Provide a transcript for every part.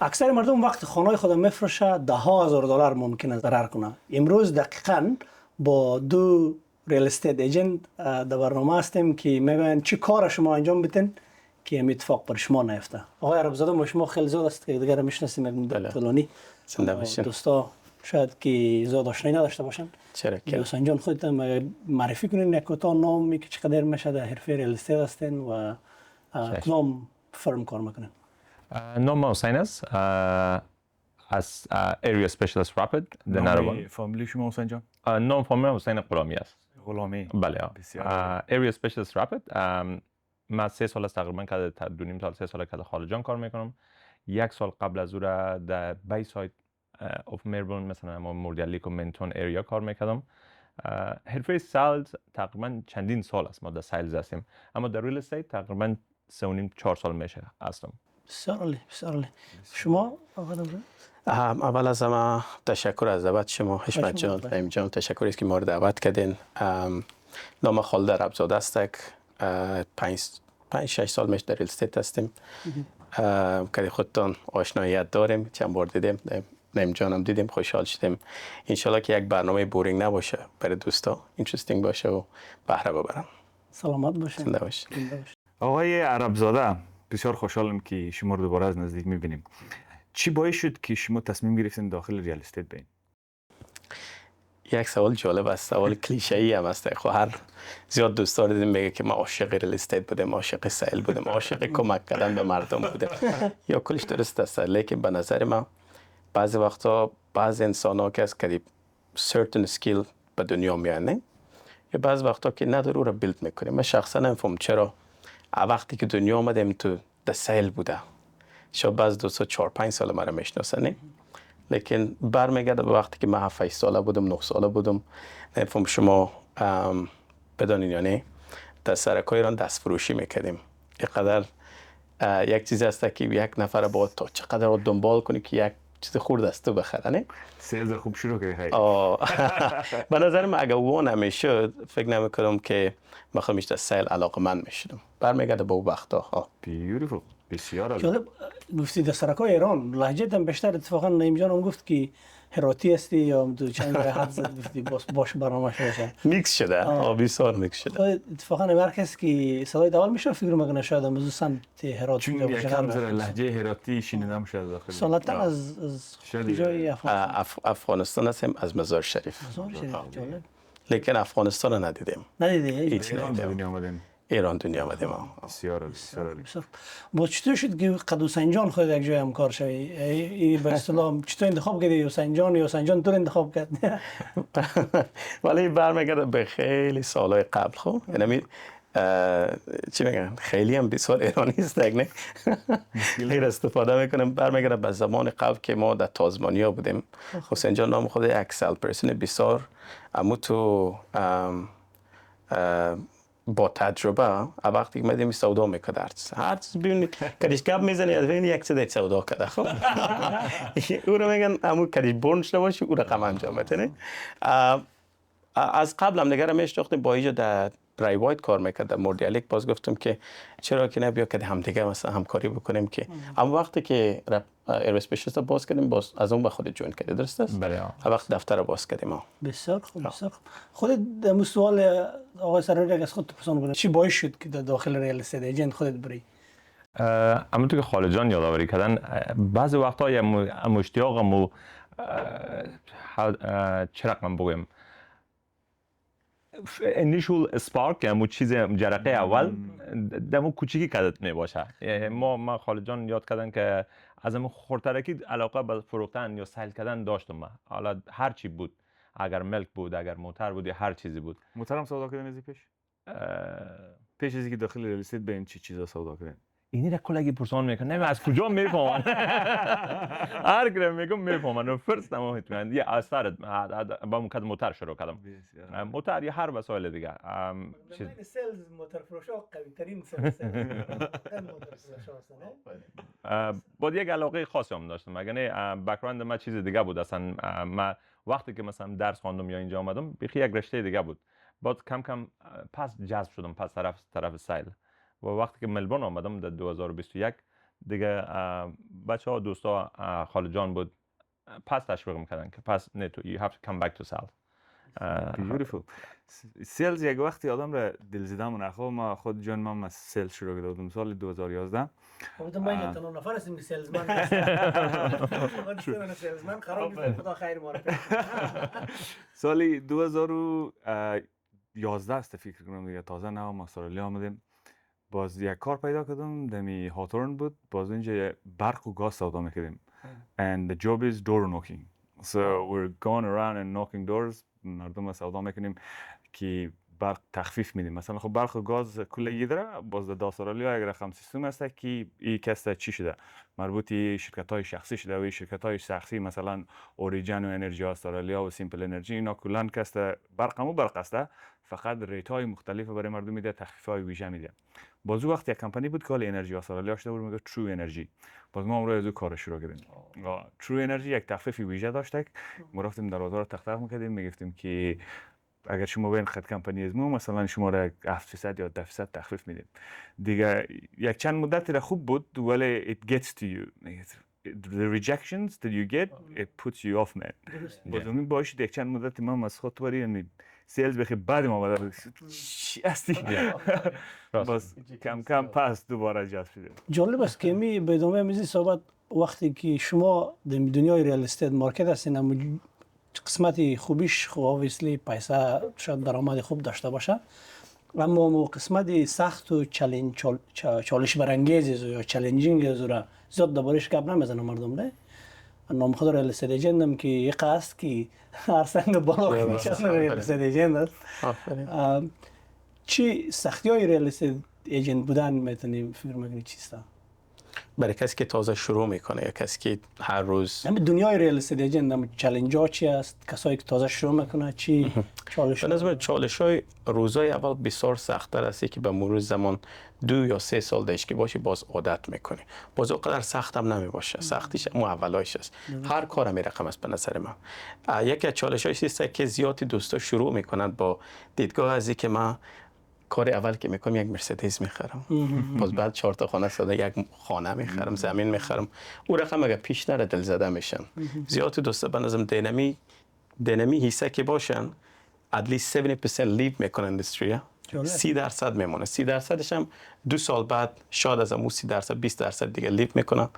اکثر مردم وقت خانه خود میفروشه $10,000 ممکنه ضرر کنه. امروز دقیقاً با دو ریل استیت ایجنت در برنامه هستیم که میگن چی کار شما انجام بدین که این اتفاق بر شما نیفته. آقای عربزاده ما شما خیلی زود است که دیگر میشناسیم یک مدت طولانی. دوستا شاید که زیاد آشنایی نداشته باشن. چرا که حسین جان خودت معرفی کنین یک کوتاه نام که چقدر میشه در حرفه ریل استیت هستین و کدام فرم کار میکنین؟ نام حسین است از اریا اسپشیالیست رپید در نروان. فامیلی شما حسین جان؟ نام فامیلی حسین غلامی است. غلامی. بله. بسیار. اریا اسپشیالیست رپید. من 3 سال است تقریبا که 2.5 سال 3 سال که خارجان کار میکنم. 1 سال قبل از او را در بای سایت اف ملبورن مثلا ما موردیالیک و منتون اریا کار میکردم. حرفه سالز تقریبا چندین سال است ما در سالز هستیم، اما در ریل استیت تقریبا 3.5-4 سال میشه هستم. بسیار عالی. شما اول از همه تشکر از دعوت شما حشمت جان، رحیم جان، تشکر است که ما رو دعوت کردین. نام خالد عربزاده است. 5-6 سال میشه در ریل استیت هستیم. که خودتان آشناییت داریم، چند بار دیدیم، رحیم جانم دیدیم، خوشحال شدیم. انشالله که یک برنامه بورینگ نباشه، برای دوستا اینترستینگ باشه و بهره ببرن. سلامت باشین. زنده باشین. آقای عربزاده، بسیار خوشحالم که شما رو دوباره از نزدیک می‌بینیم. چی باعث شد که شما تصمیم گرفتین داخل ریال استیت بین؟ یک سوال جالب است، سوال کلیشه‌ای هم است. خب هر زیاد دوستا دیدیم میگه که ما عاشق ریال استیت بودیم، عاشق سیل بودیم، عاشق کمک کردن به مردم بودیم. یا کلش درست است، لیکن به نظر من بعضی وقتا بعض انسان‌ها که از کدی certain skill به دنیا میانه یا بعض وقتا که نداره او را بیلد میکنیم. من شخصا نمیفهم چرا وقتی که دنیا آمدیم تو در سیل بوده، شاید بعض دوستا 4-5 سال مرا میشناسن، لیکن برمیگرده به وقتی که من 7 ساله بودم، 9 ساله بودم. نمیفهم شما بدانین یا نه، در سرکای ایران دست فروشی میکردیم. اینقدر یک چیز هست که یک نفر با تا چقدر دنبال کنی که یک چیز خورد است تو بخره، نه؟ سیلز خوب شروع کردی. به نظر من اگه اون نمیشد فکر نمیکنم که بخوام بیشتر سیل علاقه‌مند میشدم. برمیگرده به اون وقتا. بیوتیفول. بسیار عالی. جالب گفتی در سرکای ایران لهجه هم بیشتر. اتفاقا نعیم جان هم گفت که هراتی هستی یا دو چند حرف زد گفتی باش برنامه شده میکس شده. بسیار میکس شده. اتفاقا هر کس که صدای دول میشه فکر میکنه شاید موضوع سمت هرات چون یکم ذره لهجه هراتی شنیدم شده داخل. سنتا از جای افغانستان هستیم، از مزار شریف. جالب. لیکن افغانستان رو ندیدیم. ندیدی؟ دنیا آمدین. ایران دنیا آمدیم. بسیار. با چطور شد که قد حسین جان خود یک جای همکار شوی؟ به اصطلاح چطور انتخاب کردی حسین جان یا حسین جان تو انتخاب کرد؟ ولی برمیگرده به خیلی سالهای قبل. خب یعنی چی میگن خیلی هم بسیار ایرانی است نه. غیر استفاده میکنم. برمیگرده به زمان قبل که ما در تازمانیا بودیم. حسین جان نام خود اکسل پرسن بسیار اما تو با تجربه وقتی که میدیم سودا میکرد هر چیز ببینید کدیش گپ میزنی از ببینید یک چیز سودا کرده. خب او رو میگن امو کدیش برن شده باشی او رقم انجام بده. از قبل هم نگرم میشناختیم با اینجا در برای وایت کار میکرد در موردیالیک. باز گفتم که چرا که نبیا که هم دیگه مثلا همکاری بکنیم که اما وقتی که ایر اسپشیالیست باز کردیم باز از اون به خود جوین کردی. درست است؟ بله. وقت دفتر باز کردیم. بسیار خوب. خودت در سوال آقای سرایی از خودت پرسان کنید چی باعث شد که در داخل ریل استیت ایجنت خودت بری؟ همونطور که خالد جان یادآوری کردن بعضی وقتا یه اشتیاقم چه رقم بگویم initial spark همون چیز جرقه اول دمو کوچیکی کدت می باشه. ما خالد جان یاد کردن که از همون خورترکی علاقه به فروختن یا سیل کردن داشتم. من حالا هر چی بود، اگر ملک بود، اگر موتر بود یا هر چیزی بود. موترم سودا کردن از پیش از اینکه داخل ریل استیت به این چی چیزا سودا کردن؟ اینی را کلگی پرسان میکنه نه از کجا میفهمن. هر کی میگم میفهمن. فرست ما میتونن یه اثر با مکد موتر شروع کردم. موتر یا هر وسایل دیگه. چیز سلز موتر فروش قوی ترین سلز موتر فروش هستن. با یک علاقه خاصی هم داشتم. یعنی بک‌گراند من چیز دیگه بود اصلا. من وقتی که مثلا درس خواندم یا اینجا آمدم بیخی یک رشته دیگه بود. بعد کم کم پس جذب شدم پس طرف سیل. و وقتی که ملبورن آمدم در 2021 دیگه بچه ها دوستا خاله جان بود پس تشویق میکردن که پس نه تو you have to come back to sell. Beautiful. سیلز یک وقتی آدم را دلزده منخواه. ما خود جان من از سیلز شروع کرده بودم سال 2011. خودتون باید تنها نفر هستیم که سیلزمن خودتون سیلزمن خراب میشه خدا خیر ما رو سال 2011 است فکر کنم دیگه تازه نام استرالیا آمدیم. باز یک کار پیدا کردم دمی هاتورن بود. باز اینجا برق و گاز سودا میکردیم. And the job is door knocking. So we're going around and knocking doors. مردم سودا میکنیم که برق تخفیف میدیم. مثلا خب برق و گاز کلی داره. باز در استرالیا یک رقم سیستم است که این کسته چی شده مربوطی شرکت های شخصی شده و شرکت های شخصی مثلا اوریجن و انرژی استرالیا و سیمپل انرژی اینا کلا کسته برقمو برق است فقط ریت های مختلف برای مردم میده تخفیف های ویژه میده. باز وقت یک کمپانی بود که حال انرژی استرالیا شده بود میگه ترو انرژی. باز ما امروز از کار شروع کردیم. ترو انرژی یک تخفیف ویژه داشت. ما رفتیم در بازار تق میکردیم میگفتیم که اگر شما بین خد کمپانی از ما مثلا شما را 7% یا 10% تخفیف میدیم. دیگه یک چند مدتی را خوب بود ولی it gets to you. The rejections that you get it puts you off man. باز همین باشید یک چند مدتی ما از خود وری سیلز بخی بعد ما بعد چی هستی باز کم کم پس دوباره جذب شده. جالب است که می به ادامه میزی صحبت وقتی که شما در دنیای ریال استیت مارکت هستین قسمتی خوبیش خب اوبویسلی پیسه شاید درآمد خوب داشته باشه اما قسمتی سخت و چالش برانگیز یا چالنجینگ از زیاد دربارش گپ نمیزنه مردم نه. نام خود ریال استیت ایجنتم که یک است که هر سنگ بالا میشه ریال استیت ایجنت است. چی سختی‌های ریال استیت ایجنت بودن میتونی فکر می‌کنی چیست؟ برای کسی که تازه شروع میکنه یا کسی که هر روز همین دنیای ریال استیت ایجنت چالنج‌ها چی است؟ کسایی که تازه شروع میکنه چی چالش؟ به نظر چالش‌های روزای اول بسیار سخت‌تر است که به مرور زمان 2 یا 3 سال دیش که باشی باز عادت میکنی. باز اونقدر سخت هم نمیباشه. سختیش اون اولایش است. هر کار می رقم است به نظر من. یکی از چالش‌هایی است که زیادی دوستا شروع میکنند با دیدگاه از اینکه من کار اول که میکنم یک مرسدس میخرم باز بعد 4 تا خانه ساده یک خانه میخرم زمین میخرم اون رقم اگه پیش نره دل زده میشن. زیاد دوستا به نظرم دینامی حصه که باشن at least 70% لیو میکنن اندستری 30% میمونه 30%ش هم 2 سال بعد شاید از اون 30% 20% دیگه لیو میکنن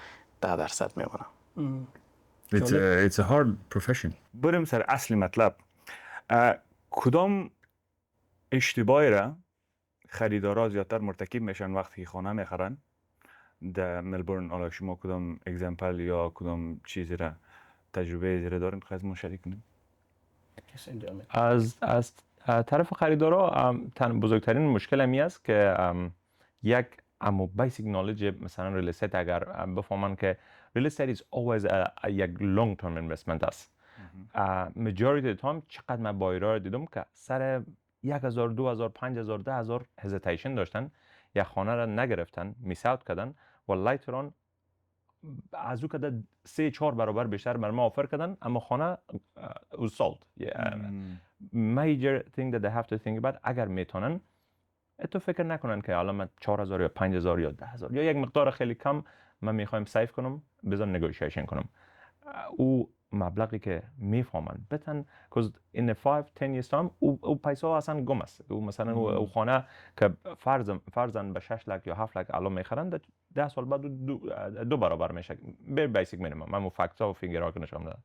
10% میمونه. It's a hard profession. بریم سر اصلی مطلب. کدام اشتباهی را خریدارا زیادتر مرتکب میشن وقتی خانه میخرن در ملبورن؟ حالا شما کدام اگزمپل یا کدام چیزی را تجربه زیره دارین که از ما شریک کنید؟ از طرف خریدارا بزرگترین مشکل همی است که یک بیسیک نالج مثلا ریل استیت اگر بفهمن که ریل استیت is always یک لانگ ترم اینوستمنت است. مجوریتی تایم چقدر من بایرا دیدم که سر 1000 2000 5000 10000 هزیتیشن داشتن یا خانه را نگرفتن میس اوت کردن و لایتران از او که 3-4 برابر بیشتر بر ما آفر کردن اما خانه was sold. Major thing that they have to think about اگر میتونن تو فکر نکنن که الان من 4000 یا 5000 یا 10000 یا یک مقدار خیلی کم من میخوایم سیف کنم بذار نگوشیشن کنم او مبلغی که میفهمن بتن because in a 5-10 years time او پیسه اصلا گم است. او مثلا او خانه که فرضاً به 6 لک یا 7 لک الان میخرن 10 سال بعد دو برابر میشه به بیسیک مینیمم. من فکتا و فینگرها که نشون دادم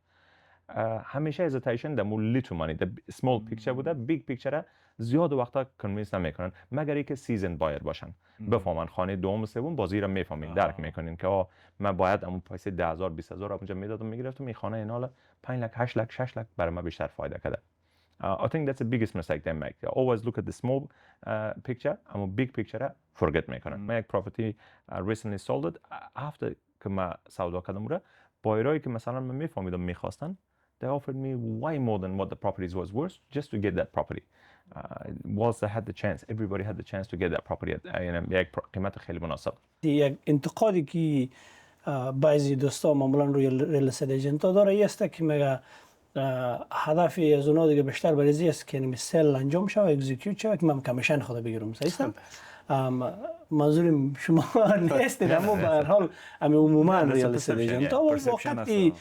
همیشه هزیتیشن در مول لیتل مانی در سمال پیکچر بوده. بیگ پیکچر زیاد وقتا کنوینس نمیکنن مگر اینکه سیزن بایر باشن بفهمن خانه دوم و سوم بازی را میفهمین درک میکنین که من باید اون پیسه 10000 20000 اونجا میدادم میگرفتم این خانه اینا حالا 5 لک 8 لک 6 لک برای من بیشتر فایده کرده. I think that's the biggest mistake they make. They always look at the small picture اما big picture forget میکنن. من یک property recently sold it after که من سودا کردم رو بایرایی که مثلا من میفهمیدم میخواستن they offered me way more than what the property was worth just to get that property. Whilst I had the chance, everybody had the chance to get that property at یک قیمت خیلی مناسب. یک انتقادی که بعضی دوستا معمولا روی ریل استیت ایجنت داره است که میگه هدف از اونها دیگه بیشتر برای است که سیل انجام شه و اکزیکیوت شه که من کمیشن خود بگیرم. صحیح است؟ منظور شما نیستید، اما به هر حال عموما ریال استیت ایجنت ها وقتی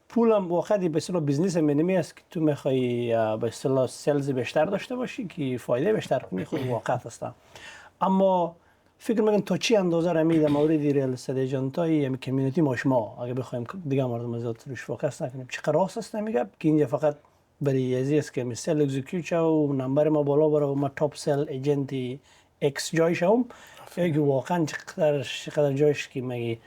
پولم وقتی به اصطلاح بیزنس منمی است که تو میخوای به اصطلاح سلز بیشتر داشته باشی که فایده بیشتر کنی، خود واقعیت است. اما فکر میکنم تا چی اندازه رمی در مورد ریال استیت ایجنت های همین کمیونیتی ما شما اگه بخوایم دیگه مردم زیاد روش فوکس نکنیم چقدر راست است نمیگم که اینجا فقط برای ازی است که می سل اکزیکیوت و نمبر ما بالا بره و ما تاپ سل ایجنتی ایکس جایش هم که واقعا چقدر جایش که مگه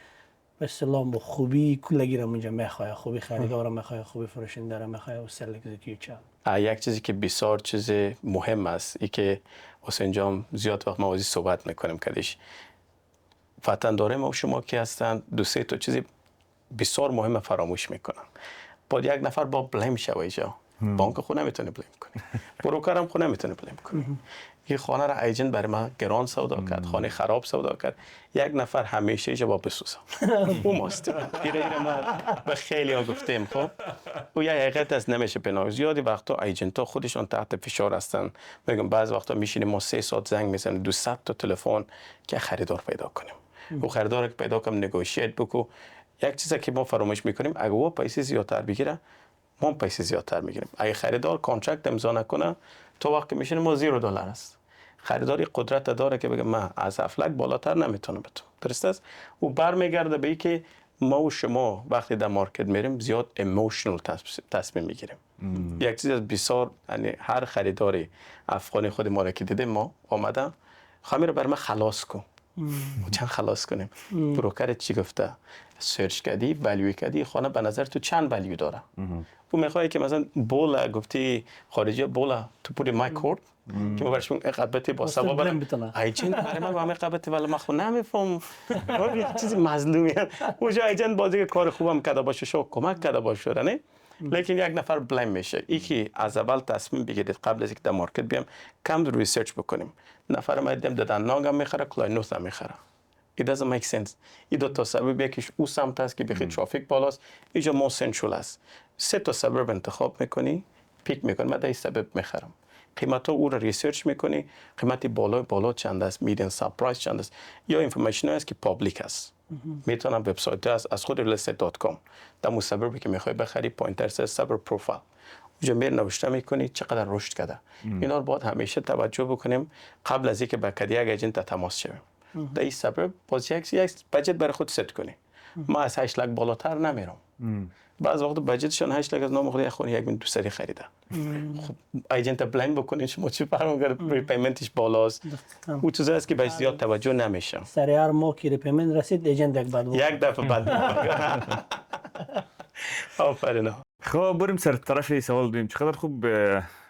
به اصطلاح با خوبی کلگی را اونجا میخواه، خوبی خریدار را میخواه، خوبی فروشنده را میخواه و سل اکزیکیوت. یک چیزی که بسیار چیز مهم است ای که حسین جان زیاد وقت موازی صحبت میکنیم کدیش وطن داره ما و شما که هستن دو سه تا چیزی بسیار مهم فراموش میکنن. با یک نفر با بلیم شوه ایجا بانک خود نمیتونه بلیم کنی، بروکر هم خود نمیتونه بلیم کنی. این خانه را ایجنت برای ما گران سودا کرد، خانه خراب سودا کرد، یک نفر همیشه ایجا با بسوزم او ماست. ایره ما به خیلی ها گفتیم. خب او یک حقیقت از نمیشه پناه. زیادی وقتا ایجنت ها خودشان تحت فشار هستن. میگم بعض وقتا میشینیم ما 3 ساعت زنگ میزنیم 200 تا تلفن که خریدار پیدا کنیم. او خریدار که پیدا کنیم نگوشیت بکو. یک چیزی که ما فراموش میکنیم اگه او پیسه زیادتر بگیره ما پیسه زیادتر میگیریم. اگه خریدار کانترکت امضا نکنه تو وقتی میشینیم ما $0 است. خریداری قدرت داره که بگه من از افلک بالاتر نمیتونم به تو. درست است؟ او برمیگرده به این که ما و شما وقتی در مارکت میریم زیاد ایموشنال تصمیم میگیریم. یک چیز از بسیار یعنی هر خریداری افغانی خود ما را که دیده ما آمده خواهی رو بر من خلاص کن. چند خلاص کنیم؟ بروکر چی گفته؟ سرچ کردی، ولیو کردی، خانه به نظر تو چند ولیو داره؟ او میخواد که مثلا بولا گفتی خارجی بولا تو پوری مای کورت که ما برشون قبطی با سبا برم ایجنت برای من با همه قبطی ولی من خود نمیفهم یه چیزی مظلومی هم اونجا ایجنت بازی که کار خوبم کرده باشه شو کمک کرده باشه نه لیکن یک نفر بلیم میشه. یکی از اول تصمیم بگیرید قبل از اینکه در مارکت بیام کم ریسرچ بکنیم. نفر ما دیدم دادن ناگم میخره کلاینوس هم میخره. It doesn't make sense. این دو تا سبب یکیش او سمت است که بخیر ترافیک بالاست، اینجا مو سنترال است. 3 تا سبب انتخاب میکنی، پیک میکنی، من در این سبب میخرم. قیمت او را ریسرچ میکنی، قیمت بالا چند است، میدین ساب پرایس چند است، یا اینفورمیشن است که پابلیک است. میتونم وبسایت است از خود realestate.com در مسببی که میخوای بخری پوینتر سبب پروفایل اونجا میر نوشته میکنی چقدر رشد کرده. اینا رو باید همیشه توجه بکنیم قبل از اینکه با یک ایجنت تماس شویم. در این سبب باز یک بجت برای خود ست کنی. ما از 8 لک بالاتر نمیرم. بعض وقت بجتشون 8 لک از نام خود یک خونه 1 میلیون دوسری خریده. خب ایجنت بلند بکنین شما چی فرق ریپیمنتش بالاست. اون چیزی است که بهش زیاد توجه نمیشه. سر هر ماه که ریپیمنت رسید ایجنت یک دفعه بعد آفرین. خب بریم سر طرف سوال بریم. چقدر خوب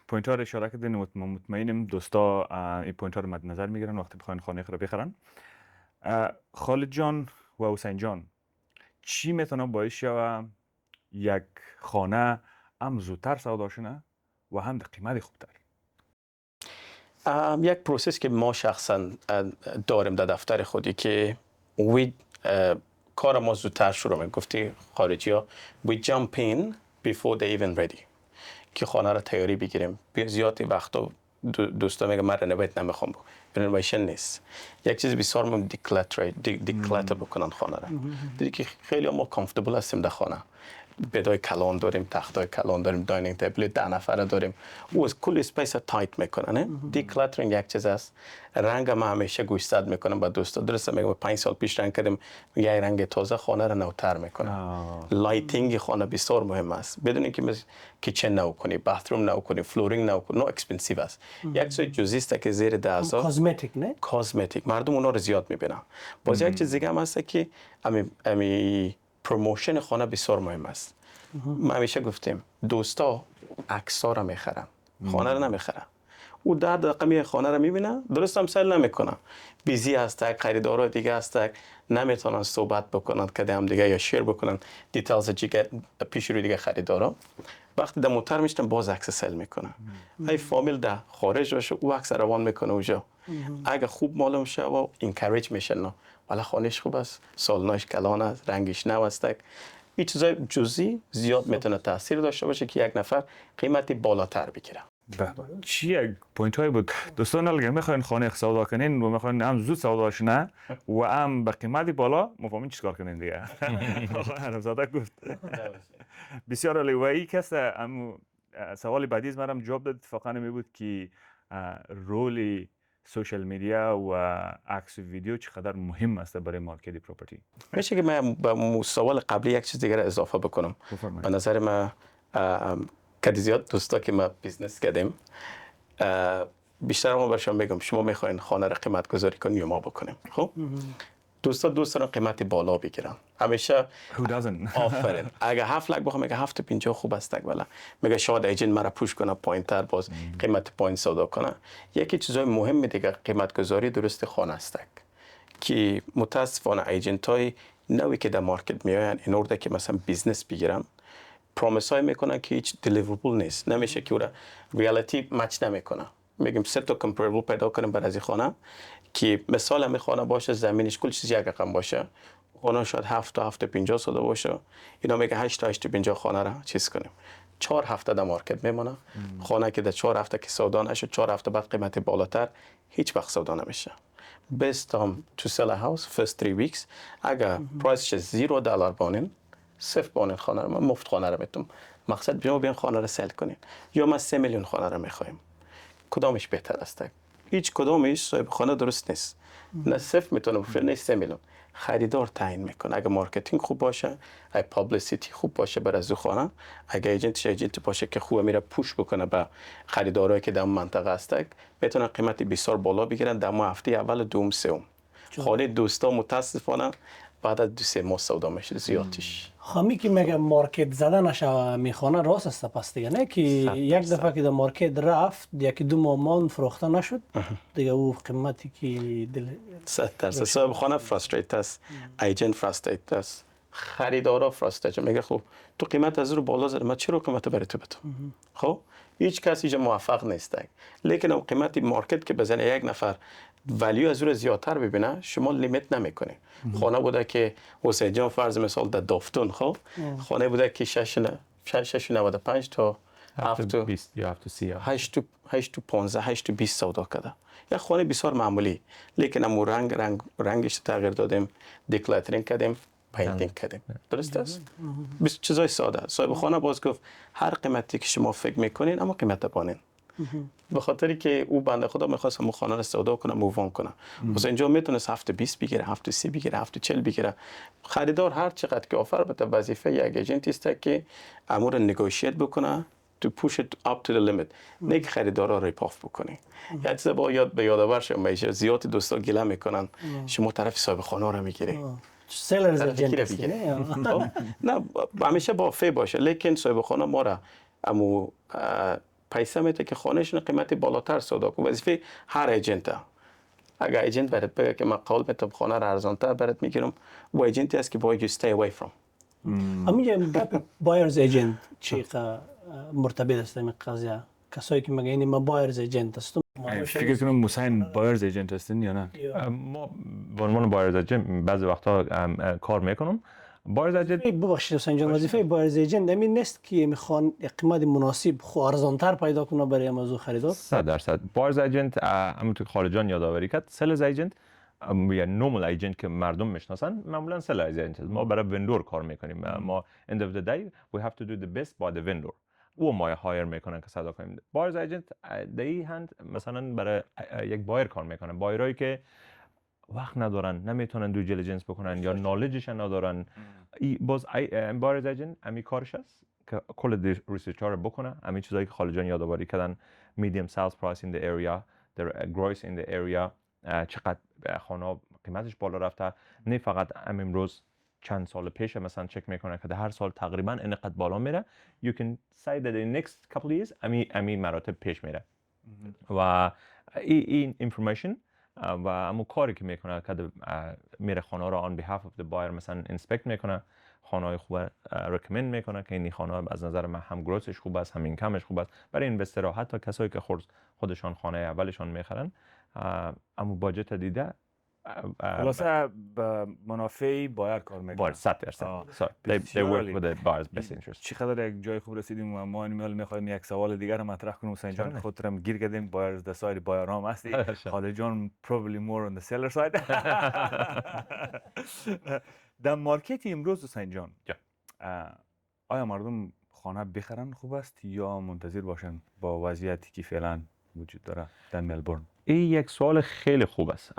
پوینت ها رو اشاره کردین. مطمئنم دوستا این پوینت ها رو مد نظر میگیرن وقتی بخواین خانه خود رو بخرن. خالد جان و حسین جان چی میتونه باعث شوه یک خانه هم زودتر سودا شونه و هم در قیمت خوبتر؟ یک پروسس که ما شخصا داریم در دفتر خودی که کار ما زودتر شروع میکنیم. گفتی خارجی ها we jump in before they even ready که خانه را تیاری بگیریم. زیادی وقتا دوستا میگه من رنویت نمیخوام بکنم. رنویشن نیست. یک چیز بسیار مهم دیکلاتر بکنن خانه را. دیدی که خیلی ما کامفتبل هستیم در خانه. بدای کلان داریم، تختای کلان داریم، داینینگ تیبل 10 نفره داریم. او از کل اسپیس تایت میکنن. دیکلاترینگ یک چیز است. رنگ ما همیشه گوشزد میکنم با دوستا. درسته میگم 5 سال پیش رنگ کردیم یه رنگ تازه خانه را نوتر میکنه. لایتینگ خانه بسیار مهم است. بدون اینکه کیچن نو کنی، باتروم نو کنی، فلورینگ نو کنی، نو اکسپنسیو است. یک چیز جزئی است که زیر 10000 کاسمتیک نه؟ کاسمتیک مردم اونا رو زیاد میبینن. باز یک چیز دیگه هم هست که امی پروموشن خانه بسیار مهم است. ما همیشه گفتیم دوستا عکس‌ها را میخرن، خانه را نمیخرن. او 10 دقیقه می خانه را میبینه، درست هم سل نمیکنه. بیزی هست، خریدارای دیگه هست، نمیتونن صحبت بکنن که هم دیگه یا شیر بکنن دیتیلز دیگه پیش روی دیگه خریدارا. وقتی در موتر میشتن باز عکس سل میکنه. ای فامیل در خارج باشه او عکس روان میکنه اونجا. اگه خوب معلوم شه و انکریج میشن نه. ولی خانهش خوب است، سالناش کلان است، رنگش نو است. این چیزای جزئی زیاد میتونه تاثیر داشته باشه که یک نفر قیمتی بالاتر بگیره. چی یک پوینت های بود دوستان اگر میخواین خانه سودا کنین و میخواین هم زود سوداش نه و هم به قیمتی بالا مفهومین چیکار کنین دیگه آقای حرمزاده گفت بسیار عالی و این کس سوال بعدی از منم جواب داد اتفاقا می بود که رول سوشال میدیا و عکس و ویدیو چقدر مهم است برای مارکت پراپرتی. میشه که من به سوال قبلی یک چیز دیگر اضافه بکنم. به نظر من کدی زیاد دوستا که ما بیزنس کردیم بیشتر ما برشان بگم شما میخواین خانه را قیمت گذاری کنیم یا ما بکنیم. خب دوست دارن قیمت بالا بگیرن همیشه. Who doesn't؟ آفرین. اگه 7 لک بخوام میگه 7.50 خوب است ولی میگه شاید ایجنت مرا پوش کنه پایینتر باز قیمت پایین سودا کنه. یکی چیزای مهم دیگه قیمت گذاری درست خانه است که متاسفانه ایجنت های نوی که در مارکت میاین این ارده که مثلا بیزنس بگیرن پرومیس های میکنن که هیچ دلیوربل نیست، نمیشه که اون ریالیتی مچ نمیکنه. میگیم سه تا کمپریبل پیدا کنیم برای از خانه که مثال همین خانه باشه زمینش کل چیز یک رقم باشه، خانه شاید 7 تا 7.50 سودا باشه، اینا میگه 8 تا 8.50 خانه را چیز کنیم. 4 هفته در مارکت میمونه. خانه که در 4 هفته که سودا نشه 4 هفته بعد قیمت بالاتر هیچ وقت سودا نمیشه. Best to sell a house first 3 weeks اگر پرایسش $0 بانین صفر بانین خانه رو مفت خانه رو میتونم مقصد بیان خانه رو سل کنین یا ما 3 میلیون خانه رو میخوایم کدامش بهتر است؟ هیچ کدامش صاحب خانه درست نیست. نه صفر میتونه بفره نه 3 میلیون. خریدار تعیین میکنه. اگه مارکتینگ خوب باشه، اگه پابلیسیتی خوب باشه برای از خانه، اگه ایجنت باشه که خوب میره پوش بکنه به خریدارایی که در منطقه هستن، میتونن قیمت بسیار بالا بگیرن در هفته اول دوم سوم. خانه دوستا متاسفانه بعد از 2-3 ماه سودا میشه زیادش. خامی که میگه مارکت زده نشه میخونه راست است پس دیگه نه که یک دفعه که در مارکت رفت یکی 2 ماه فروخته نشد دیگه او قیمتی که 100% صاحب خانه فرستریت است، ایجنت فرستریت است، خریدارا فرستریت میگه خب تو قیمت از رو بالا زدی من چرا قیمت برای تو بدم؟ خب هیچ کسی اینجا موفق نیست. لیکن اون قیمت مارکت که بزنه یک نفر ولیو از رو زیادتر ببینه شما لیمیت نمیکنه. خانه بوده که حسین جان فرض مثال در دافتون خب خانه بوده که 6.95 تا 7.20 یا 7.30 8 تا 15 8 تا 20 سودا کرده. یک خانه بسیار معمولی لیکن امو رنگش تغییر دادیم، دکلاترینگ کردیم، پینتینگ کردیم. درست است؟ بس چیزای ساده. صاحب خانه باز گفت هر قیمتی که شما فکر میکنین اما قیمت بانین. به خاطری که او بنده خدا میخواست همون خانه رو سودا کنه مووان کنه. مثلا اینجا میتونست 7.20 بگیره، 7.30 بگیره، 7.40 بگیره. خریدار هر چقدر که آفر بده وظیفه یک ایجنت است که امور نگوشیت بکنه to push it up to the limit. نه که خریدارا ریپاف بکنی. یه چیز با یادآور شما میشه زیاد دوستا گله میکنن شما طرف صاحب خانه رو میگیری. سیلرز ایجنت نه همیشه با فی باشه لیکن صاحب خانه ما را امو پیسه میده که خانهشون قیمت بالاتر سودا کنه. وظیفه هر ایجنت اگر ایجنت برات بگه که من قول میتونم خانه را ارزانتر برات میگیرم و ایجنتی است که باید stay away from. همین بایرز ایجنت چی مرتبط است این قضیه کسایی که میگن ما بایرز ایجنت هستم فکر کنم موسین بایرز ایجنت هستین یا نه؟ ما به عنوان بایرز ایجنت بعضی وقتا کار میکنم. بایرز ایجنت ببخشید حسین جان وظیفه بایرز ایجنت همین نیست که میخوان قیمت مناسب خو ارزانتر پیدا کنه برای موضوع خریدار. 100% بایرز ایجنت همونطور که خالجان یادآوری کرد سلز ایجنت یا نورمال ایجنت که مردم میشناسن معمولا سلز ایجنت ما برای وندور کار میکنیم. ما end of the day we have to do the best by the vendor. او ما هایر میکنن که صدا کنیم. بایرز ایجنت دی هند مثلا برای یک بایر کار میکنن. بایرایی که وقت ندارن نمیتونن دو دیلیجنس بکنن یا نالجش ندارن باز بایرز ایجنت امی کارش است که کل ریسرچ ها رو بکنه. همین چیزایی که خالجان یادآوری کردن medium sales price in the area the gross in the area چقدر خانه قیمتش بالا رفته نه فقط امروز چند سال پیش مثلا چک میکنه که هر سال تقریبا اینقدر بالا میره. you can say that in next couple of years امی مراتب پیش میره و این information و همون کاری که میکنه که میره خانه رو on behalf of the buyer مثلا inspect میکنه خانه های خوب recommend میکنه که این خانه از نظر من هم گروسش خوب است هم اینکمش خوب است برای اینوسترها حتی کسایی که خودشان خانه اولشان میخرن اما باجت دیده خلاصه به منافع بایر کار میکنن. بایر 100%. So they work with the buyer's best interest. چقدر یک جای خوب رسیدیم و ما اینمیال میخوایم یک سوال دیگر مطرح کنیم. حسین جان خودتون گیر کردیم بایرز د ساید بایر هم هستی. خالد جان probably more on the seller side. در مارکت امروز حسین جان آیا مردم خانه بخرن خوب است یا منتظر باشن با وضعیتی که فعلا وجود داره در ملبورن؟ این یک سوال خیلی خوب است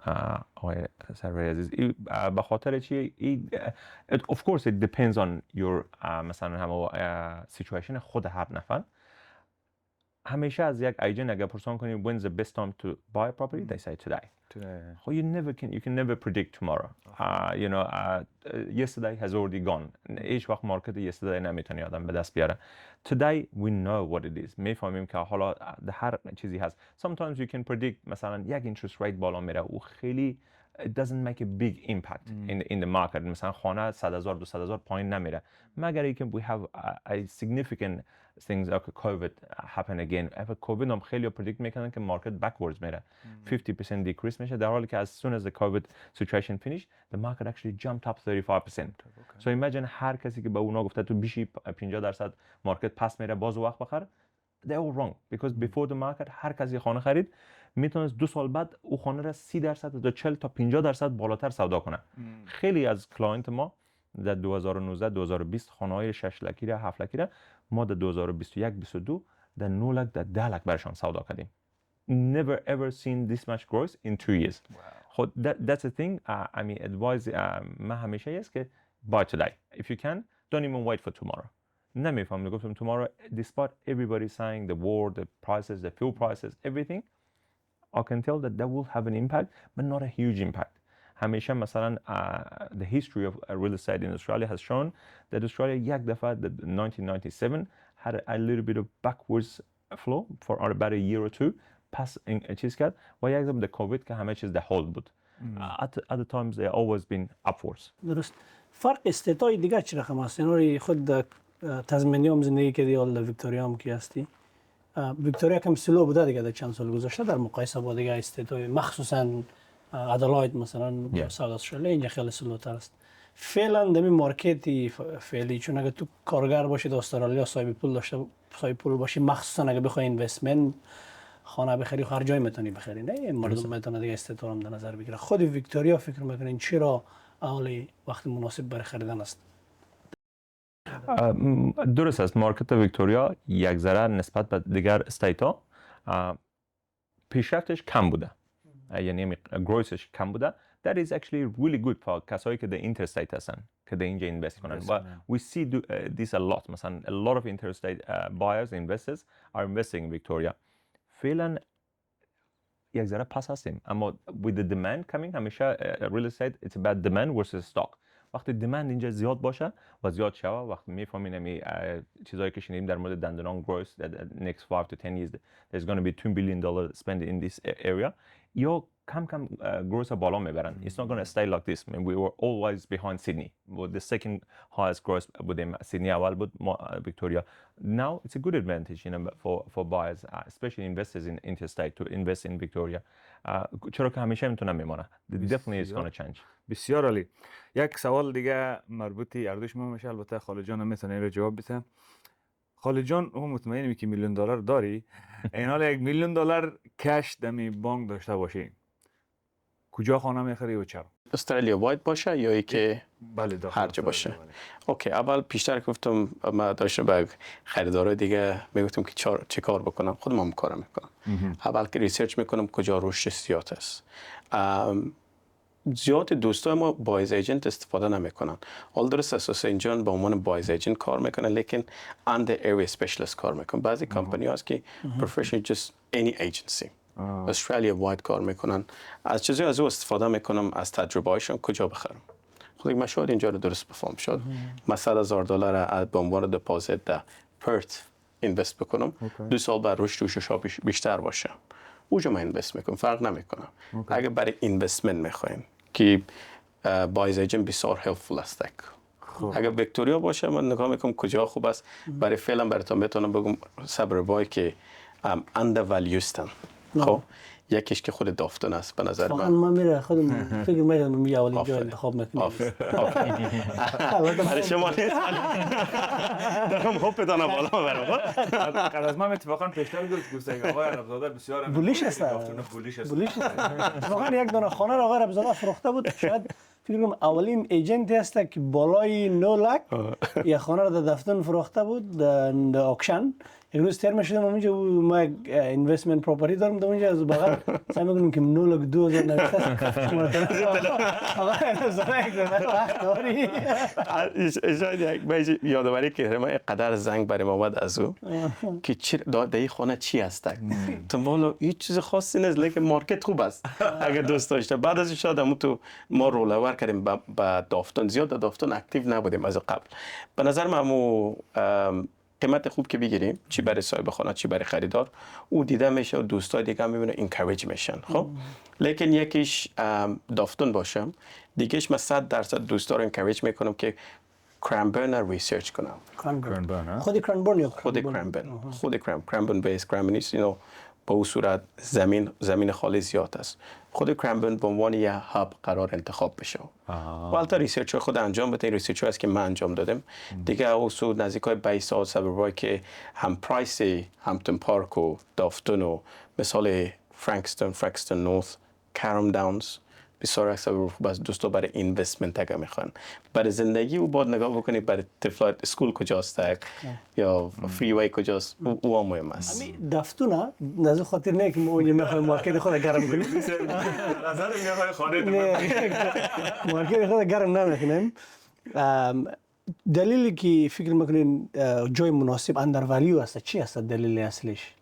آقای سروری عزیز. به خاطر چی؟ of course it depends on your مثلا همه situation خود هر نفر. همیشه از یک ایجنت اگر پرسان کنی when's the best time to buy a property they say today. So you can never predict tomorrow. You know yesterday has already gone. هیچ وقت مارکت yesterday نمیتونه آدم به دست بیاره. Today we know what it is. میفهمیم که حالا هر چیزی هست. Sometimes you can predict مثلا یک interest rate بالا میره و خیلی it doesn't make a big impact in the market. مثلا خانه 100,000 200,000 پایین نمیره مگر اینکه we have a significant things like COVID happen again. Ever COVID هم خیلی predict میکنن که market backwards میره 50% decrease میشه در حالی که as soon as the COVID situation finished the market actually jumped up 35%. So imagine هر کسی که به اونا گفته تو بیشی 50% مارکت پس میره باز وقت بخره they're all wrong because before the market هر کسی خانه خرید میتونست 2 سال بعد او خانه را 30% تا 40 تا 50% بالاتر سودا کنه. خیلی از کلاینت ما در 2019 2020 خانه‌های 6 لکی را 7 لکی را ما در 2021 22 در 9 لک در 10 لک برشان سودا کردیم. Never ever seen this much growth in 2 years. خود that's the thing I mean advise ما همیشه است که buy today if you can don't even wait for tomorrow. نمیفهم گفتم tomorrow despite everybody saying the war the prices the fuel prices everything I can tell that will have an impact but not a huge impact. همیشه مثلا the history of real estate in Australia has shown that Australia یک دفعه 1997 had a little bit of backwards flow for about a year or two پس چیز کرد و یک دفعه the COVID که همه چیز the hold بود. Other times they always been upwards. درست. فرق استیتای دیگه چی رقم هست؟ یعنی خود تزمینی هم زندگی کردی یا در ویکتوریا هم کی هستی؟ ویکتوریا کم سلو بوده دیگه در چند سال گذشته در مقایسه با دیگه استیتای مخصوصا ادلاید مثلا ساوت استرالیا اینجا خیلی سلوتر است. فعلا در این مارکتی فعلی چون اگه تو کارگر باشی در استرالیا صاحب پول باشی مخصوصا اگه بخوای اینوستمنت خانه بخری هر جای میتونی بخری نه مردم میتونه دیگه استیتور هم در نظر بگیره. خود ویکتوریا فکر میکنین چرا اولی وقت مناسب برای خریدن است؟ درست است مارکت ویکتوریا یک ذره نسبت به دیگر استیت‌ها پیشرفتش کم بوده یعنی گروثش کم بوده. That is actually really good for کسایی که در اینترستیت هستن که در اینجا اینوست کنن. We see this a lot. مثلا a lot of interstate buyers investors are investing in Victoria. فعلا یک ذره پس هستیم اما with the demand coming همیشه real estate it's about demand versus stock. وقتی demand اینجا زیاد باشه و زیاد شوه وقتی میفهمین همی چیزایی که شنیدیم در مورد دندانان growth that next 5 to 10 years there's going to be $2 billion spent in this area یا کم کم growth بالا میبرن. It's not going to stay like this. I mean, we were always behind Sydney. The second highest growth بودیم سیدنی اول بود Victoria. Now it's a good advantage you know for buyers especially investors in interstate to invest in Victoria. چرا که همیشه میتونه میمونه. Definitely it's going to change. بسیار عالی. یک سوال دیگه مربوطی اردوش ما میشه البته خالد جان هم میتونه رو جواب بده. خالد جان هم مطمئنم که $1 میلیون داری این حال $1 میلیون کش دمی بانک داشته باشی کجا خانه میخری و چرا؟ استرالیا واید باشه یا ای که بله هر جا باشه. اوکی اول پیشتر گفتم ما داشتم به خریدارای دیگه میگفتم که چه کار بکنم خودم هم کار میکنم. اول که ریسرچ میکنم کجا رشد زیاد است. زیاد دوستای ما بایز ایجنت استفاده نمیکنن. اول درست است اینجا به عنوان بایز ایجنت کار میکنن لیکن اند ایریا اسپشیالیست کار میکنن. بعضی کمپانی هست که پروفشنال جست any agency استرالیا واید کار میکنن. از چیزی از او استفاده میکنم از تجربه هایشون کجا بخرم. خودی من شاید اینجا رو درست بفهم شد من $100,000 به عنوان دپازیت در پرت اینوست بکنم 2 سال بعد رشد توش بیشتر باشه اونجا من اینوست میکنم فرق نمیکنم. اگه برای اینوستمنت میخواین که بایز ایجنت بسیار هلپفول است. اگه ویکتوریا باشه من نگاه میکنم کجا خوب است برای فعلا براتون میتونم بگم سبر بای که اندر والیوستن. خب یکیش که خود دافتون است به نظر واقعا من. من میره خودم فکر میکنم می اولین جا انتخاب میکنم. برای شما نیست. دارم هوپتان بالا برم. قبل از من اتفاقا پیشتر گفت آقای عربزاده بسیار بولیش است. بولیش است. بولیش است. واقعا یک دونه خانه را آقای عربزاده فروخته بود. شاید فکر کنم اولین ایجنتی است که بالای 9 لک یک خانه را در دفتر فروخته بود در اکشن. یک روز ترم شدم اونجا ما یک اینوستمنت پراپرتی دارم در اونجا از بغل سعی میکنیم که 9 لک 2000 نوشته آقای عربزاده یک دونه وقت داری. شاید یادآوری که من قدر زنگ برام اومد از او که در این خانه چی هست. تو والا هیچ چیز خاصی نیست لیکن مارکت خوب است اگر دوست داشته. بعد از شاید همون تو ما رولور کردیم با دافتون. زیاد در دافتون اکتیو نبودیم از قبل. به نظر من همون قیمت خوب که بگیریم چی برای صاحب خانه چی برای خریدار او دیده میشه و دوستای دیگه هم میبینه انکارج میشن. خب لیکن یکیش دافتون باشم دیگهش من 100% دوستا رو انکارج میکنم که کرانبرن رو ریسرچ کنم. خود کرانبرن یا خود کرانبرن بیس کرانبرنیست با او صورت زمین خالی زیاد است. خود کرانبرن به عنوان یه هاب قرار انتخاب بشه. و البته ریسرچ خود انجام بده. ریسرچ است که من انجام دادم دیگه. اوسو نزدیکای 20 سال سبب که هم پرایس همپتون پارک و دافتون و مثال فرانکستون نورث کارم داونز بسیار سبب خوب است. دوستا برای اینوستمنت اگه میخوان برای زندگی او باید نگاه بکنید برای طفلات اسکول کجاست یا فری وی کجاست او هم مهم است. همین دفتونه نزد خاطر نه که ما اونجا میخوایم مارکت خود گرم کنیم. نظر میخوای خانه مارکت خود گرم نمیکنیم. دلیلی که فکر میکنین جای مناسب اندر ولیو است چی است دلیل اصلیش؟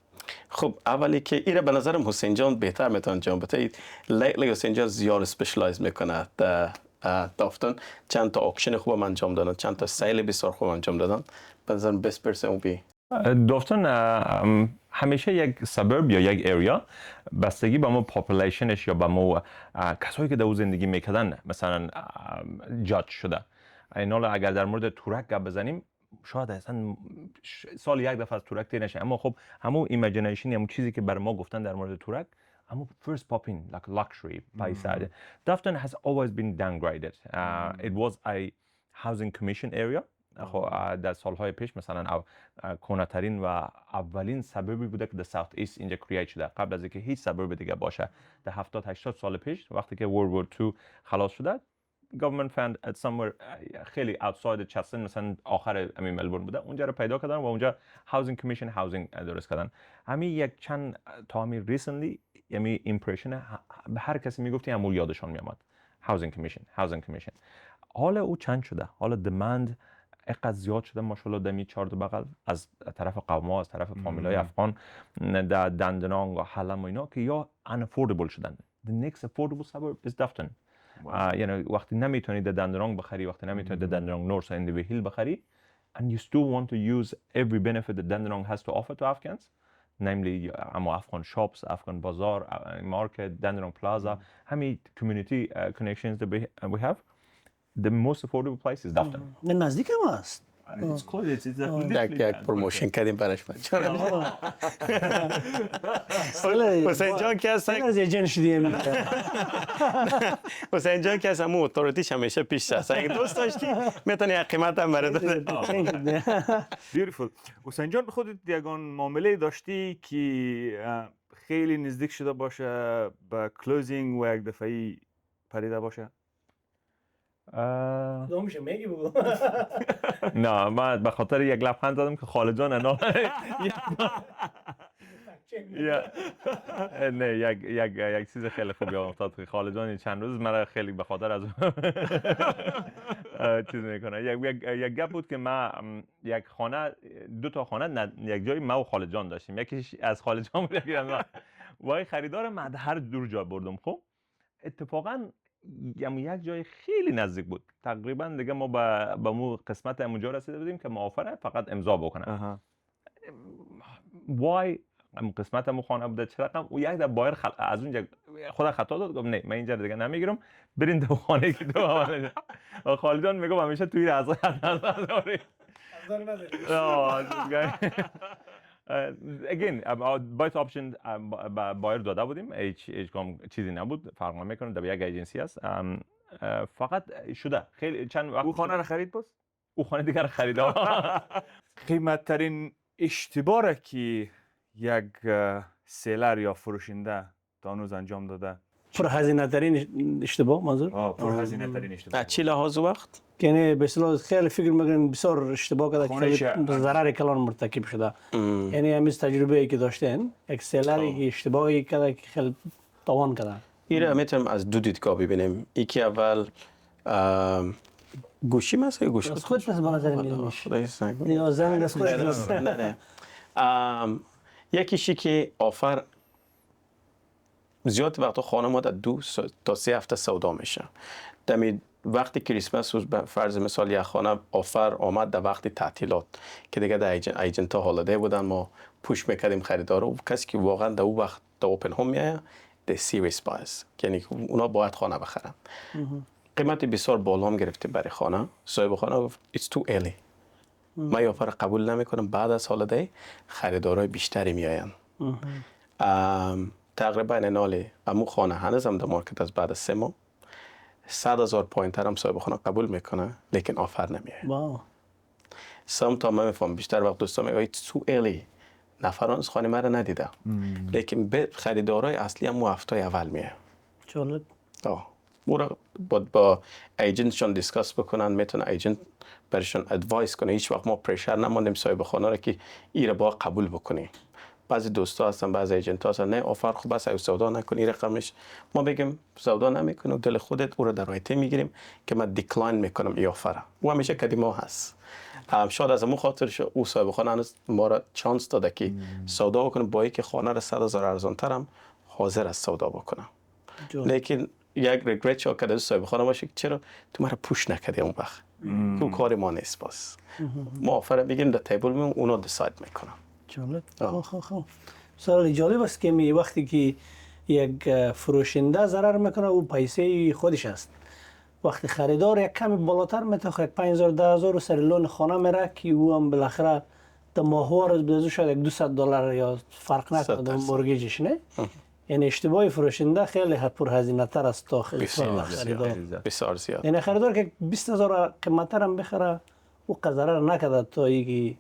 خب اولی که ایره به نظرم حسین جان بهتر میتونه انجام بده. لیتلی حسین جان زیاد اسپشیالایز میکنه در دافتون. چند تا اکشن خوب انجام دادن، چند تا سیل بسیار خوب انجام دادن. به نظرم بیست پرسن او بی دافتون همیشه یک سبرب یا یک ایریا بستگی به مو پاپولیشنش یا به مو کسایی که در زندگی میکردن مثلا جاج شده. اینا اگر در مورد تورک گپ بزنیم شاید اصلا سال یک دفعه از تورک تیر نشه، اما خب همون ایمیجینیشن همون چیزی که بر ما گفتن در مورد تورک همون first popping like luxury پیسه. Dafton has always been downgraded. It was a housing commission area. خب در سالهای پیش مثلا کناترین و اولین سببی بوده که در ساوت ایست اینجا کرییت شده قبل از اینکه هیچ سبب دیگه باشه. در 70-80 سال پیش وقتی که World War II خلاص شده government found at somewhere خیلی outside چستن مثلا آخر همین ملبورن بوده اونجا رو پیدا کردن و اونجا housing commission هاوزینگ درست کردن. همین یک چند تا همین recently همین ایمپرشن به هر کسی میگفتی همون یادشون میامد housing commission. حالا او چند شده، حالا دماند اینقدر زیاد شده ماشاءالله دمی چارد بغل از طرف قوما از طرف فامیلای افغان در دندنانگ و حلم و اینا که یا unaffordable شدن. The next affordable suburb is Dafton. یعنی وقتی نمیتونید در دندنانگ بخری، وقتی نمیتونید در دندنانگ نورث و اندوی هیل بخری and you still want to use every benefit that Dandenong has to offer to Afghans, namely Afghan shops, Afghan bazaar, market, Dandenong Plaza, همین community connections that we have, the most affordable place is Dafton. نزدیک هم است. It's close. It's یک پروموشن کردیم برش بچه. حسین جان که هست از ایجن شدیم. حسین جان که هست همون اتوریتیش همیشه پیش هست. اگه دوست داشتی میتونی یک قیمت هم برای داده. بیوتیفول. حسین جان خودت یگان معامله داشتی که خیلی نزدیک شده باشه به کلوزینگ و یک دفعی پریده باشه؟ میشه میگی بگو. نه من به خاطر یک لبخند دادم که خالد جان انا نه یک چیز خیلی خوب یادم افتاد که خالد جان چند روز مرا خیلی به خاطر از چیز میکنه. یک گپ بود که ما یک خانه دو تا خانه یک جایی ما و خالد جان داشتیم، یکیش از خالد جان بود یکی از من و خریدار من هر دور جا بردم. خب اتفاقا یک جای خیلی نزدیک بود تقریبا دیگه ما با مو قسمت اونجا رسیده بودیم که موافقه فقط امضا بکنه. وای قسمت مو خانه بوده چه رقم و یک در بایر از اونجا خود خطا داد گفت نه من اینجا دیگه نمیگیرم برین تو خانه که تو اول خالد جان میگم همیشه توی از again باید آپشن بایر داده بودیم، هیچ چیزی نبود، فرق نمیکنه، در یک ایجنسی است. فقط شده خیلی چند وقت او خانه را خرید باز؟ او خانه دیگر رو خرید. قیمت ترین اشتباه را که یک سیلر یا فروشنده تا هنوز انجام داده؟ پرهزینه ترین اشتباه منظور؟ پرهزینه ترین اشتباه. از چی لحاظ وقت؟ یعنی به اصطلاح خیلی فکر میکنن بسیار اشتباه کرده خونش که خیلی ضرر کلان مرتکب شده. یعنی همیز تجربه ای که داشتین یک سیلری که اشتباهی کرده که خیلی تاوان کرده. این را میتونیم از دو دیدگاه ببینیم. یکی اول گوشی مثلا گوشی از خود پس به نظر میادش. یا زنگ از خود است. نه یکیشی که آفر زیاد وقتا خانه ما در 2 تا 3 هفته سودا میشه. دمی وقتی کریسمس و فرض مثال یک خانه آفر آمد در وقت تعطیلات که دیگه در ایجنت ها هالیدی بودن، ما پوش میکردیم خریدار و کسی که واقعا در اون وقت در اوپن هوم میایه در سیریس بایز، یعنی اونا باید خانه بخرن. قیمت بسیار بالا هم گرفتیم برای خانه. صاحب خانه گفت it's too early، من این آفر قبول نمیکنم، بعد از هالیدی خریدارای بیشتری میاین. تقریبا نالی امو خانه هنوزم در مارکت از بعد از 3 ماه 100,000 پوینت تر هم صاحب خانه قبول میکنه، لیکن آفر نمیه. واو. سم تا من میفهم بیشتر وقت دوستا میگه it's too early، نفران از خانه مرا ندیده، لیکن به خریدارای اصلی هم هفته اول میه. جالب. او را با ایجنتشون دیسکاس بکنن، میتونه ایجنت برشون ادوایس کنه. هیچ وقت ما پرشر نماندیم صاحب خانه را که این را با قبول بکنی. بعضی دوستا هستن، بعضی ایجنت ها هستن، نه آفر خوب است او سودا نکنی رقمش. ما بگیم سودا نمیکنی، دل خودت او را در رایته میگیریم که من دیکلاین میکنم این آفر. او همیشه قدیما هست. شاید از همون خاطرش او صاحب خانه هنوز ما را چانس داده که سودا بکنه، با اینکه خانه را 100,000 ارزان تر هم حاضر است سودا بکنه. لیکن یک ریگرت شو کرده صاحب خانه باشه که چرا تو مرا پوش نکردی اون وقت. تو کار ما نیست. باز ما آفر میگیم در تیبل میون، اونا دیساید میکنن. جالب. خب سوال جالب است که می وقتی که یک فروشنده ضرر میکنه او پیسه خودش است، وقتی خریدار یک کمی بالاتر میتونه 5,000 10,000 سر لون خانه میره که او هم بالاخره در ماهوار بده شاید $200 یا فرق نکنه مورگیجش، نه؟ یعنی اشتباه فروشنده خیلی پرهزینه تر است تا خریدار. بسیار زیاد. یعنی خریدار که 20,000 قیمت‌تر هم بخره او ضرر نکرده تا اینکه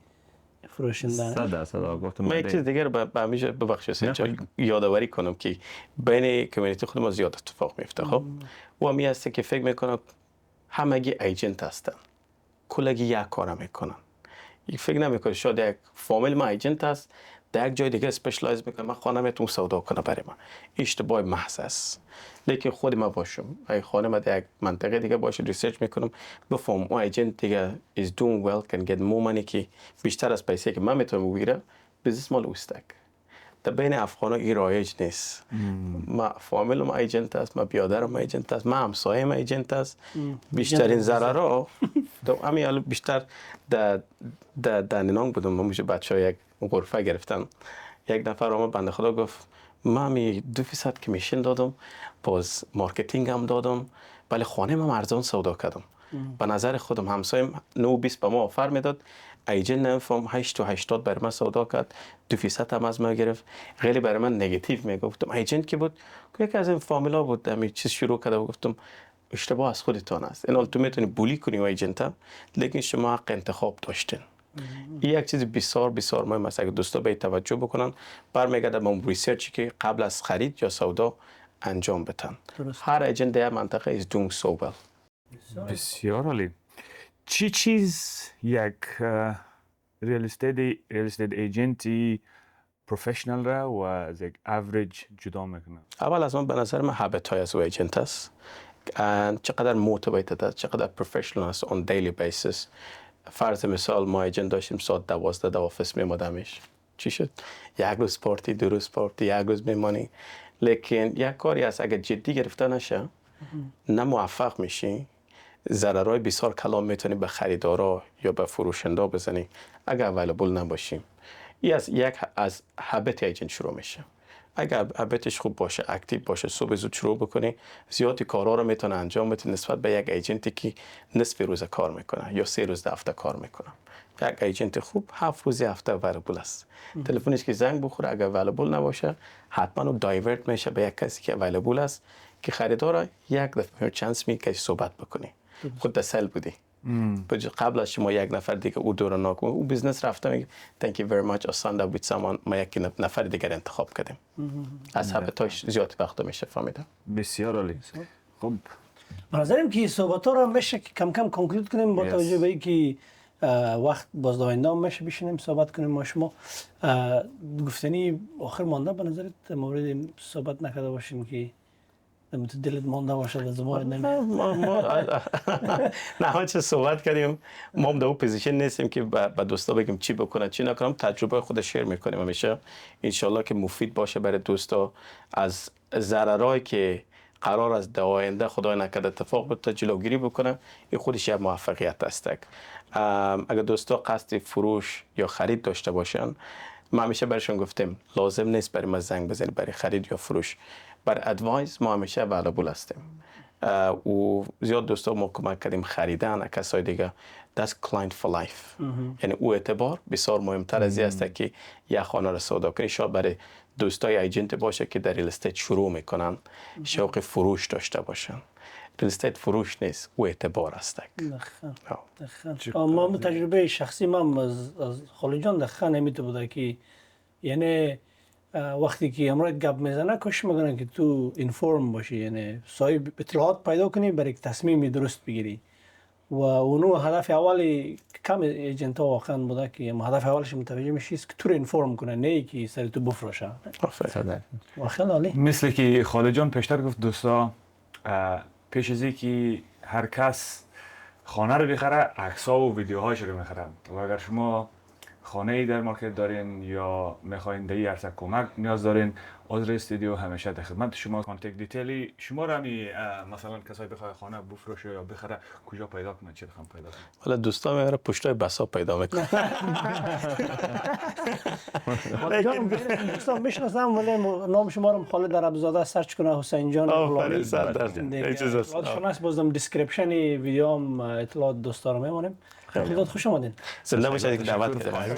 فروشنده. 100% گفتم. من یک چیز دیگر به همیشه ببخشید یادآوری کنم که بین کمیونیتی خود ما زیاد اتفاق میفته. خب و همی هسته که فکر میکنم همگی ایجنت هستن، کلگی یک کار میکنن. یک فکر نمیکنه شاید یک فامیل ما ایجنت هست در یک جای دیگه اسپشیالایز میکنه، من خانه میتونم سودا کنه برای من. اشتباه محض است. لیکن خود ما باشم ای خانه ما در یک منطقه دیگه باشه، ریسرچ میکنم بفهم اون ایجنت دیگه is doing well can get more money که بیشتر از پیسه که من میتونم بگیرم، بیزنس مال اوستک. در بین افغانا این رایج نیست. ما فامیلم ایجنت است، ما بیادرم ایجنت است، ما همسایم ایجنت است. بیشترین ضررها همین بیشتر در نینانگ بودم. ما میشه بچه‌ها یک غرفه گرفتن، یک نفر ما بنده خدا گفت من 2% کمیشن دادم، باز مارکتینگ هم دادم، ولی خانه من ارزان سودا کردم. به نظر خودم همسایم 9-20 به ما آفر میداد، ایجنت نمیفهم 8 تا 80 برای من سودا کرد، 2% هم از ما گرفت. خیلی برای من نگاتیو میگفتم. ایجنت که بود که یکی از این فامیلا بود همین چیز شروع کرده، گفتم اشتباه از خودتان است. این تو میتونی بولی کنی و ایجنت، لیکن شما حق انتخاب داشتین. این یک چیز بسیار بسیار مهم است. اگه دوستا به توجه بکنن، برمیگرده به اون ریسرچی که قبل از خرید یا سودا انجام بدن. هر ایجنت در منطقه is doing so well. بسیار عالی. چی چیز یک ریال استیت ایجنتی پروفشنال را و از یک اوریج جدا میکنه؟ اول از من به نظر من هابیت های از او ایجنت است. چقدر موتیویتد است، چقدر پروفشنال است on daily basis. فرض مثال ما ایجنت داشتیم ساعت 12 در آفیس میمادمش، چی شد؟ یک روز پارتی، 2 روز پارتی، یک روز میمانی. لیکن یک کاری است اگر جدی گرفته نشه نه موفق میشی. ضررهای بسیار کلان میتونی به خریدارا یا به فروشنده بزنی اگر اویلیبل نباشیم. این از یک از هابیت ایجنت شروع میشه. اگر هابیتش خوب باشه، اکتیو باشه، صبح زود شروع بکنی، زیادی کارها رو میتونه انجام بده نسبت به یک ایجنتی که نصف روز کار میکنه یا 3 روز در هفته کار میکنه. یک ایجنت خوب 7 روز هفته اویلیبل است. تلفنش که زنگ بخوره اگر اویلیبل نباشه حتما اون دایورت میشه به یک کسی که اویلیبل است که خریدار یک دفعه چانس میگه که صحبت بکنی. خود تسل بودی. قبل از شما یک نفر دیگه او دور ناک او بیزنس رفته میگه thank you very much آسان بود سامان ما یک نفر دیگر انتخاب کردیم. از هفتهش زیاد وقت میشه فهمیدم. بسیار عالی. خب به نظرم که صحبت ها رو میشه که کم کم کنکلود کنیم با توجه به اینکه وقت بازدارنده هم میشه بشینیم صحبت کنیم ما شما گفتنی آخر مانده به نظرت مورد صحبت نکرده باشیم که تو دلت مانده باشه از ما نه چه صحبت کردیم ما هم در اون پوزیشن نیستیم که با دوستا بگیم چی بکنن چی نکنم تجربه خود شیر میکنیم همیشه انشالله که مفید باشه برای دوستا از ضررایی که قرار است در آینده خدای نکرده اتفاق بیفته جلوگیری بکنه این خودش یک موفقیت است. اگر دوستا قصد فروش یا خرید داشته باشن ما همیشه برشون گفتیم لازم نیست برای ما زنگ بزنید برای خرید یا فروش بر ادوایس ما همیشه اویلیبل هستیم و زیاد دوستا ما کمک کردیم خریدن کسای دیگه that's client for life یعنی او اعتبار بسیار مهمتر از این است که یک خانه را سودا کنی شاید برای دوستای ایجنت باشه که در ریل استیت شروع میکنن شوق فروش داشته باشن ریل استیت فروش نیست او اعتبار است. ما تجربه شخصی من از خالی جان دقیقا نمیته بوده که یعنی وقتی که امروز گپ میزنه کوشش میکنه که تو اینفورم باشی یعنی صاحب اطلاعات پیدا کنی برای تصمیم درست بگیری و اونو هدف اولی کم ایجنت ها واقعا بوده که هدف اولش متوجه میشی که تو رو اینفورم کنه نه که سر تو بفروشه. واقعا عالی. مثل که خالد جان پیشتر گفت دوستا پیش از اینکه هر کس خانه رو بخره عکس‌ها و ویدیوهاش رو میخره و اگر شما خانه ای در مارکت دارین یا میخواین در این عرصه کمک نیاز دارین عذر استودیو همیشه در خدمت شما. کانتکت دیتیلی شما رو همی مثلا کسایی بخواد خانه بفروشه یا بخره کجا پیدا کنه چه رقم پیدا کنه؟ حالا دوستا میاره پشتای بسا پیدا میکنه. دوستان میشناسم ولی نام شما رو خالد عربزاده سرچ کنه حسین جان غلامی شناس بازم دیسکریپشن ویدیو هم اطلاعات دوستا رو میمونیم. خیلی خوش اومدین. زنده باشید که دعوت کردید.